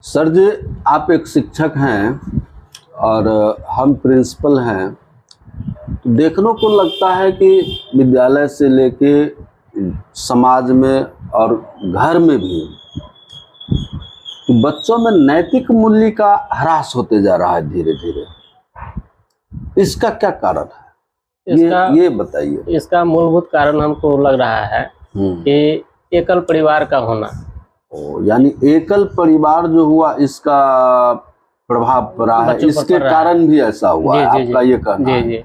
Sir जी, आप एक शिक्षक हैं और हम प्रिंसिपल हैं। तो देखने को लगता है कि विद्यालय से लेके समाज में और घर में भी बच्चों में नैतिक मूल्य का ह्रास होते जा रहा है धीरे धीरे। इसका क्या कारण है, ये बताइए। इसका मूलभूत कारण हमको लग रहा है कि एकल परिवार का होना। यानी एकल परिवार जो हुआ इसका प्रभाव पड़ा है, इसके कारण भी ऐसा हुआ है, आपका ये कहना है?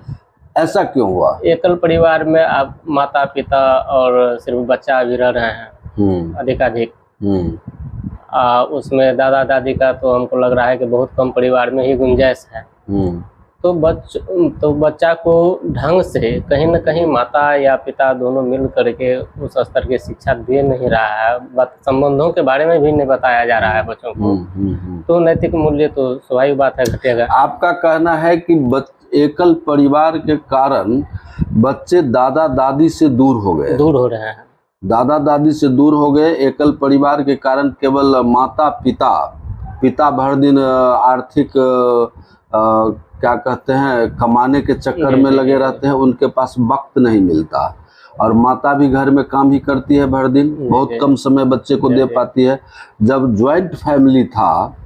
ऐसा क्यों हुआ? एकल परिवार में आप माता पिता और सिर्फ बच्चा भी रह रहे हैं अधिकाधिक। उसमें दादा दादी का तो हमको लग रहा है कि बहुत कम परिवार में ही गुंजाइश है। तो बच्चा को ढंग से कहीं न कहीं माता या पिता दोनों मिल करके उस स्तर की शिक्षा दे नहीं रहा है। संबंधों के बारे में भी नहीं बताया जा रहा है बच्चों को। तो नैतिक मूल्य तो स्वाभाविक बात है घटेगा। आपका कहना है कि एकल परिवार के कारण बच्चे दादा दादी से दूर हो रहे हैं। दादा दादी से दूर हो गए। एकल परिवार के कारण केवल माता पिता भर दिन आर्थिक क्या कहते हैं कमाने के चक्कर में लगे रहते हैं, उनके पास वक्त नहीं मिलता। और माता भी घर में काम ही करती है भर दिन, बहुत कम समय बच्चे को दे पाती है। जब ज्वाइंट फैमिली था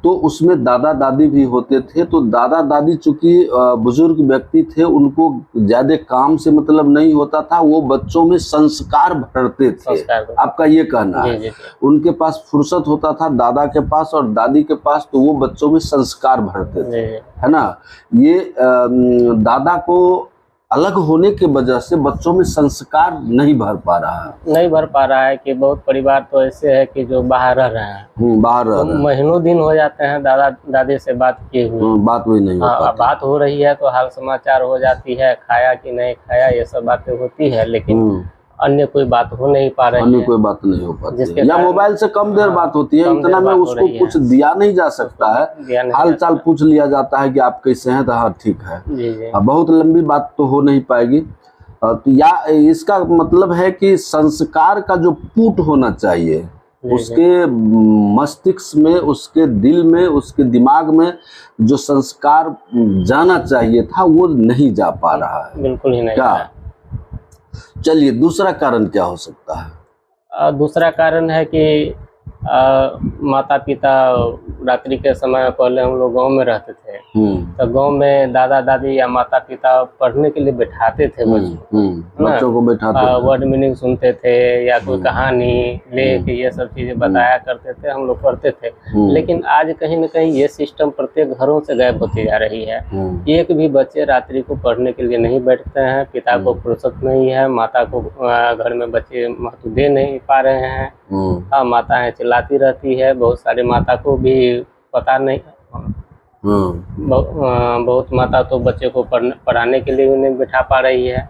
तो उसमें दादा दादी भी होते थे, तो दादा दादी चूंकि बुजुर्ग व्यक्ति थे, उनको ज्यादा काम से मतलब नहीं होता था, वो बच्चों में संस्कार भरते थे। आपका ये कहना है? उनके पास फुर्सत होता था दादा के पास और दादी के पास, तो वो बच्चों में संस्कार भरते थे, है ना। ये दादा को अलग होने के वजह से बच्चों में संस्कार नहीं भर पा रहा है। कि बहुत परिवार तो ऐसे है कि जो बाहर रह रहे हैं, तो महीनों दिन हो जाते हैं दादा दादी से बात किए हुए, बात भी नहीं हो पाती। बात हो रही है तो हाल समाचार हो जाती है, खाया कि नहीं खाया ये सब बातें होती है, लेकिन अन्य कोई बात हो नहीं पा रही है। कोई बात नहीं हो पाती है, या मोबाइल से कम देर बात होती है, इतना में उसको कुछ दिया नहीं जा सकता है। हाल चाल पूछ लिया जाता है कि आप कैसे हैं, तो हाँ ठीक है। बहुत लंबी बात तो हो नहीं पाएगी। तो या इसका मतलब है कि संस्कार का जो पुट होना चाहिए उसके मस्तिष्क में, उसके दिल में, उसके दिमाग में जो संस्कार जाना चाहिए था वो नहीं जा पा रहा है। बिल्कुल ही नहीं। क्या? चलिए, दूसरा कारण क्या हो सकता है? दूसरा कारण है कि माता पिता रात्रि के समय पहले हम लोग गांव में रहते थे, तो गांव में दादा दादी या माता पिता पढ़ने के लिए बैठाते थे बच्चों को बैठाते थे, वर्ड मीनिंग सुनते थे या कोई कहानी लेख ये सब चीजें बताया करते थे, हम लोग पढ़ते थे। लेकिन आज कहीं न कहीं ये सिस्टम प्रत्येक घरों से गायब होती जा रही है। एक भी बच्चे रात्रि को पढ़ने के लिए नहीं बैठते हैं, पिता को फुर्सत नहीं है, माता को घर में बच्चे महत्व दे नहीं पा रहे हैं। माताएं चिल्लाती रहती है, बहुत सारी माता को भी पता नहीं, बहुत माता तो बच्चे को पढ़ाने के लिए भी नहीं बैठा पा रही है।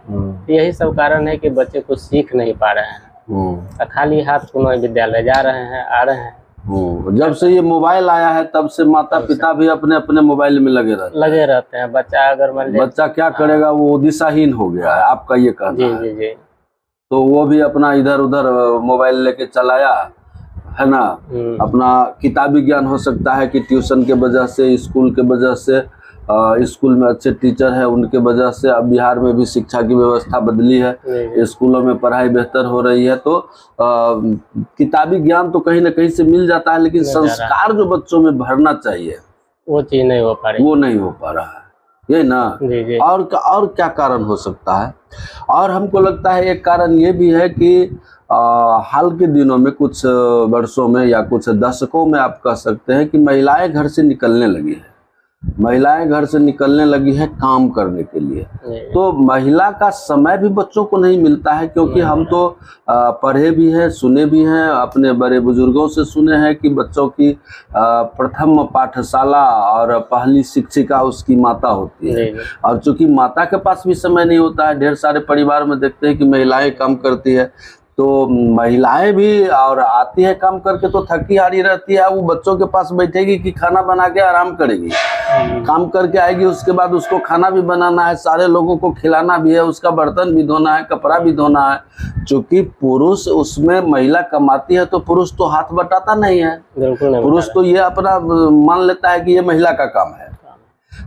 यही सब कारण है कि बच्चे कुछ सीख नहीं पा रहे हैं, खाली हाथ पुनः विद्यालय जा रहे हैं, आ रहे हैं। जब से ये मोबाइल आया है तब से माता पिता भी अपने अपने मोबाइल में लगे रहते हैं। बच्चा क्या करेगा, वो दिशाहीन हो गया है, आपका ये कहना है? जी। तो वो भी अपना इधर उधर मोबाइल लेके चलाया है ना। अपना किताबी ज्ञान हो सकता है कि ट्यूशन के वजह से, स्कूल के वजह से, स्कूल में अच्छे टीचर है उनके वजह से अब बिहार में भी शिक्षा की व्यवस्था बदली है, स्कूलों में पढ़ाई बेहतर हो रही है। तो किताबी ज्ञान तो कहीं ना कहीं से मिल जाता है, लेकिन संस्कार जो बच्चों में भरना चाहिए वो चीज नहीं हो पा रही, वो नहीं हो पा रहा है, ये ना। और क्या कारण हो सकता है? और हमको लगता है एक कारण ये भी है कि हाल के दिनों में, कुछ वर्षों में या कुछ दशकों में आप कह सकते हैं कि महिलाएं घर से निकलने लगी है। महिलाएं घर से निकलने लगी है काम करने के लिए, तो महिला का समय भी बच्चों को नहीं मिलता है। क्योंकि हम तो पढ़े भी हैं, सुने भी हैं, अपने बड़े बुजुर्गों से सुने हैं कि बच्चों की प्रथम पाठशाला और पहली शिक्षिका उसकी माता होती है। और चूंकि माता के पास भी समय नहीं होता है, ढेर सारे परिवार में देखते हैं कि महिलाएं काम करती है, तो महिलाएं भी और आती है काम करके तो थकी हारी रहती है, वो बच्चों के पास बैठेगी कि खाना बना के आराम करेगी? काम करके आएगी, उसके बाद उसको खाना भी बनाना है, सारे लोगों को खिलाना भी है, उसका बर्तन भी धोना है, कपड़ा भी धोना है। क्योंकि पुरुष उसमें महिला कमाती है तो पुरुष तो हाथ बटाता नहीं है, पुरुष तो ये अपना मान लेता है कि ये महिला का काम है।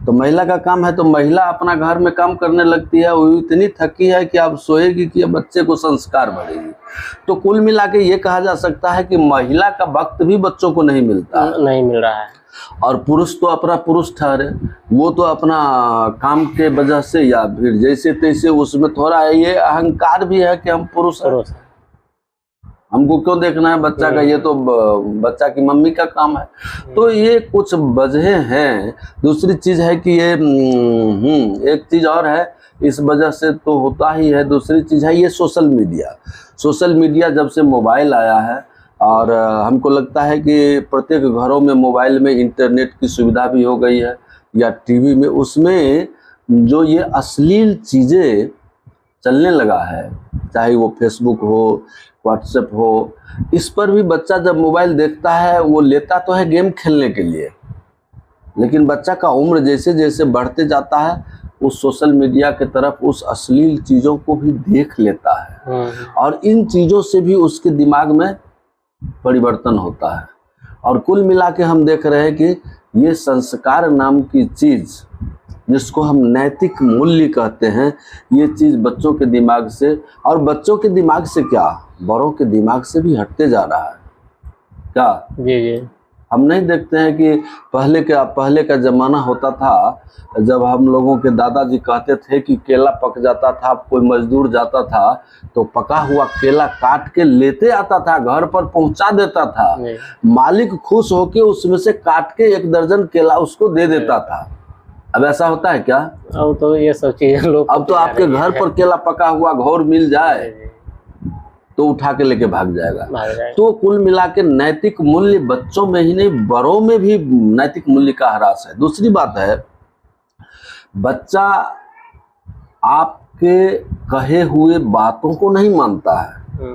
तो महिला का काम है तो महिला अपना घर में काम करने लगती है, वो इतनी थकी है कि अब सोएगी कि बच्चे को संस्कार बढ़ेगी। तो कुल मिला के ये कहा जा सकता है कि महिला का वक्त भी बच्चों को नहीं मिलता, नहीं मिल रहा है। और पुरुष तो अपना पुरुष ठहरे, वो तो अपना काम के वजह से या फिर जैसे तैसे उसमें थोड़ा ये अहंकार भी है कि हम पुरुष हैं, हमको क्यों देखना है बच्चा का, ये तो बच्चा की मम्मी का काम है। तो ये कुछ वजह हैं। दूसरी चीज है कि ये एक चीज और है, इस वजह से तो होता ही है। दूसरी चीज है ये सोशल मीडिया। सोशल मीडिया जब से मोबाइल आया है, और हमको लगता है कि प्रत्येक घरों में मोबाइल में इंटरनेट की सुविधा भी हो गई है, या टीवी में, उसमें जो ये अश्लील चीज़ें चलने लगा है, चाहे वो फेसबुक हो, व्हाट्सएप हो, इस पर भी बच्चा जब मोबाइल देखता है, वो लेता तो है गेम खेलने के लिए, लेकिन बच्चा का उम्र जैसे जैसे बढ़ते जाता है, उस सोशल मीडिया के तरफ उस अश्लील चीज़ों को भी देख लेता है, और इन चीज़ों से भी उसके दिमाग में परिवर्तन होता है। और कुल मिला के हम देख रहे हैं कि ये संस्कार नाम की चीज़, जिसको हम नैतिक मूल्य कहते हैं, ये चीज़ बच्चों के दिमाग से, और बच्चों के दिमाग से क्या, बड़ों के दिमाग से भी हटते जा रहा है। क्या जी हम नहीं देखते हैं कि पहले का ज़माना होता था, जब हम लोगों के दादाजी कहते थे कि केला पक जाता था, कोई मजदूर जाता था तो पका हुआ केला काट के लेते आता था, घर पर पहुंचा देता था, मालिक खुश होके उसमें से काट के 1 दर्जन केला उसको दे देता था। अब ऐसा होता है क्या? अब तो ये सब चीजें लोग, अब तो आपके घर पर केला पका हुआ घौर मिल जाए तो उठा के लेके भाग जाएगा। तो कुल मिला के नैतिक मूल्य बच्चों में ही नहीं, बड़ों में भी नैतिक मूल्य का ह्रास है। दूसरी बात है, बच्चा आपके कहे हुए बातों को नहीं मानता है।